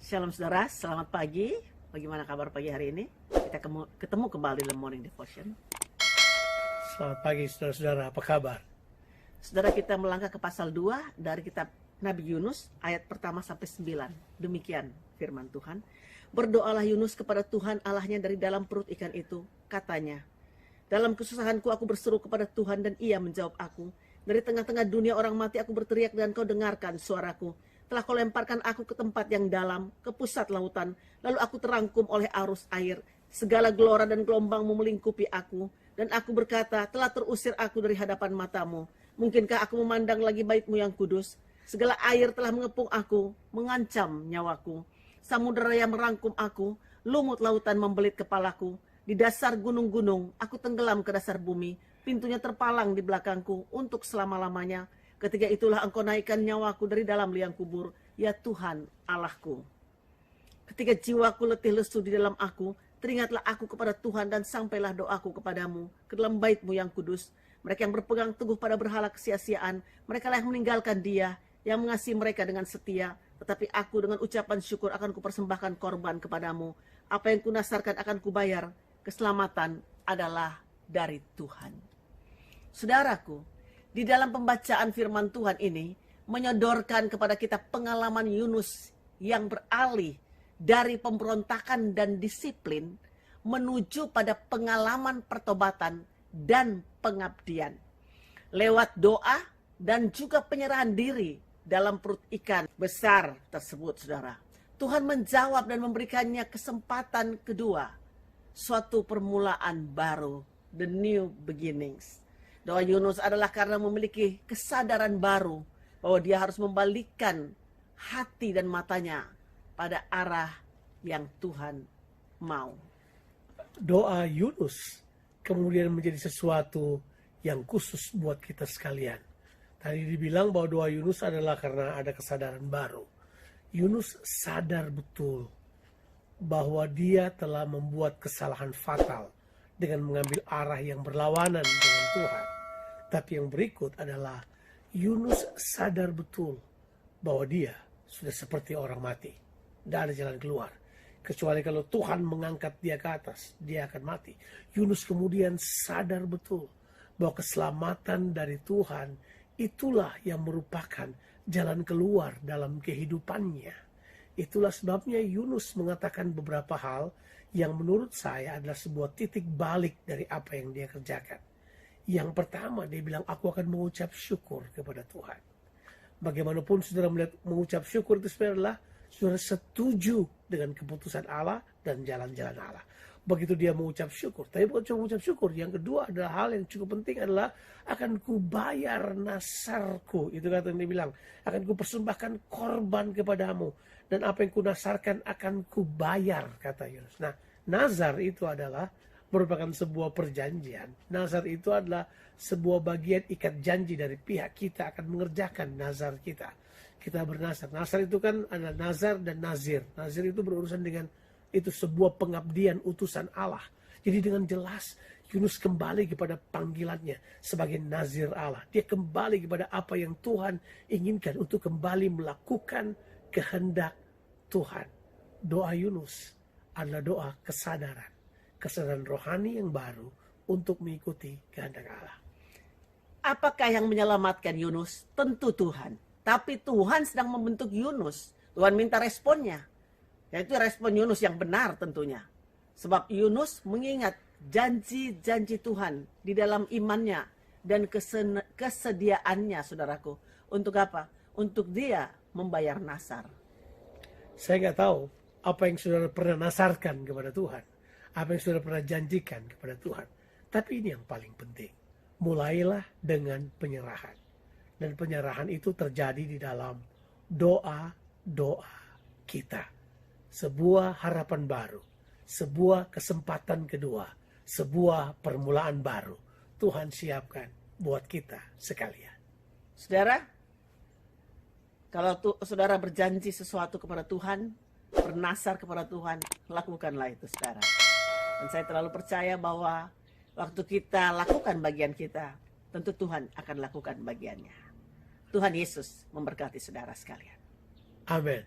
Shalom saudara, selamat pagi. Bagaimana kabar pagi hari ini? Kita ketemu kembali dalam Morning Devotion. Selamat pagi saudara-saudara, apa kabar? Saudara, kita melangkah ke pasal 2 dari kitab Nabi Yunus, ayat pertama sampai 9. Demikian firman Tuhan. Berdoalah Yunus kepada Tuhan Allahnya dari dalam perut ikan itu. Katanya, dalam kesusahanku aku berseru kepada Tuhan dan ia menjawab aku. Dari tengah-tengah dunia orang mati aku berteriak dan kau dengarkan suaraku. Telah kau lemparkan aku ke tempat yang dalam, ke pusat lautan. Lalu aku terangkum oleh arus air. Segala gelora dan gelombang melingkupi aku. Dan aku berkata, telah terusir aku dari hadapan matamu. Mungkinkah aku memandang lagi bait-Mu yang kudus? Segala air telah mengepung aku, mengancam nyawaku. Samudera yang merangkum aku, lumut lautan membelit kepalaku. Di dasar gunung-gunung, aku tenggelam ke dasar bumi. Pintunya terpalang di belakangku untuk selama-lamanya. Ketika itulah engkau naikkan nyawaku dari dalam liang kubur, ya Tuhan Allahku. Ketika jiwaku letih lesu di dalam aku, teringatlah aku kepada Tuhan dan sampailah doaku kepadamu, ke dalam bait-Mu yang kudus. Mereka yang berpegang teguh pada berhala kesia-siaan, mereka lah yang meninggalkan Dia, yang mengasihi mereka dengan setia. Tetapi aku dengan ucapan syukur akan kupersembahkan korban kepadamu. Apa yang kunasarkan akan kubayar, keselamatan adalah dari Tuhan. Saudaraku, di dalam pembacaan firman Tuhan ini menyodorkan kepada kita pengalaman Yunus yang beralih dari pemberontakan dan disiplin menuju pada pengalaman pertobatan dan pengabdian. Lewat doa dan juga penyerahan diri dalam perut ikan besar tersebut, saudara. Tuhan menjawab dan memberikannya kesempatan kedua, suatu permulaan baru, the new beginnings. Doa Yunus adalah karena memiliki kesadaran baru bahwa dia harus membalikkan hati dan matanya pada arah yang Tuhan mau. Doa Yunus kemudian menjadi sesuatu yang khusus buat kita sekalian. Tadi dibilang bahwa doa Yunus adalah karena ada kesadaran baru. Yunus sadar betul bahwa dia telah membuat kesalahan fatal dengan mengambil arah yang berlawanan dengan Tuhan. Tapi yang berikut adalah Yunus sadar betul bahwa dia sudah seperti orang mati. Tidak ada jalan keluar. Kecuali kalau Tuhan mengangkat dia ke atas, dia akan mati. Yunus kemudian sadar betul bahwa keselamatan dari Tuhan itulah yang merupakan jalan keluar dalam kehidupannya. Itulah sebabnya Yunus mengatakan beberapa hal yang menurut saya adalah sebuah titik balik dari apa yang dia kerjakan. Yang pertama dia bilang, aku akan mengucap syukur kepada Tuhan. Bagaimanapun saudara melihat mengucap syukur itu sebenarnya adalah saudara setuju dengan keputusan Allah dan jalan-jalan Allah. Begitu dia mengucap syukur. Tapi bukan cuma mengucap syukur. Yang kedua adalah hal yang cukup penting adalah akan kubayar nasarku. Itu kata yang dia bilang. Akan kupersembahkan korban kepadamu. Dan apa yang kunasarkan akan kubayar, kata Yunus. Nah, nazar itu adalah merupakan sebuah perjanjian. Nazar itu adalah sebuah bagian ikat janji dari pihak kita akan mengerjakan nazar kita. Kita bernazar. Nazar itu kan ada nazar dan nazir. Nazir itu berurusan dengan itu sebuah pengabdian utusan Allah. Jadi dengan jelas Yunus kembali kepada panggilannya sebagai nazir Allah. Dia kembali kepada apa yang Tuhan inginkan untuk kembali melakukan kehendak Tuhan. Doa Yunus adalah doa kesadaran. Kesadaran rohani yang baru untuk mengikuti kehendak Allah. Apakah yang menyelamatkan Yunus? Tentu Tuhan. Tapi Tuhan sedang membentuk Yunus. Tuhan minta responnya. Yaitu respon Yunus yang benar tentunya. Sebab Yunus mengingat janji-janji Tuhan di dalam imannya dan kesediaannya, saudaraku. Untuk apa? Untuk dia membayar nasar. Saya nggak tahu apa yang saudara pernah nasarkan kepada Tuhan. Apa yang sudah pernah janjikan kepada Tuhan. Tapi ini yang paling penting. Mulailah dengan penyerahan. Dan penyerahan itu terjadi di dalam doa-doa kita. Sebuah harapan baru. Sebuah kesempatan kedua. Sebuah permulaan baru. Tuhan siapkan buat kita sekalian. Saudara, kalau saudara berjanji sesuatu kepada Tuhan, bernasar kepada Tuhan, lakukanlah itu, saudara. Dan saya terlalu percaya bahwa waktu kita lakukan bagian kita, tentu Tuhan akan lakukan bagiannya. Tuhan Yesus memberkati saudara sekalian. Amin.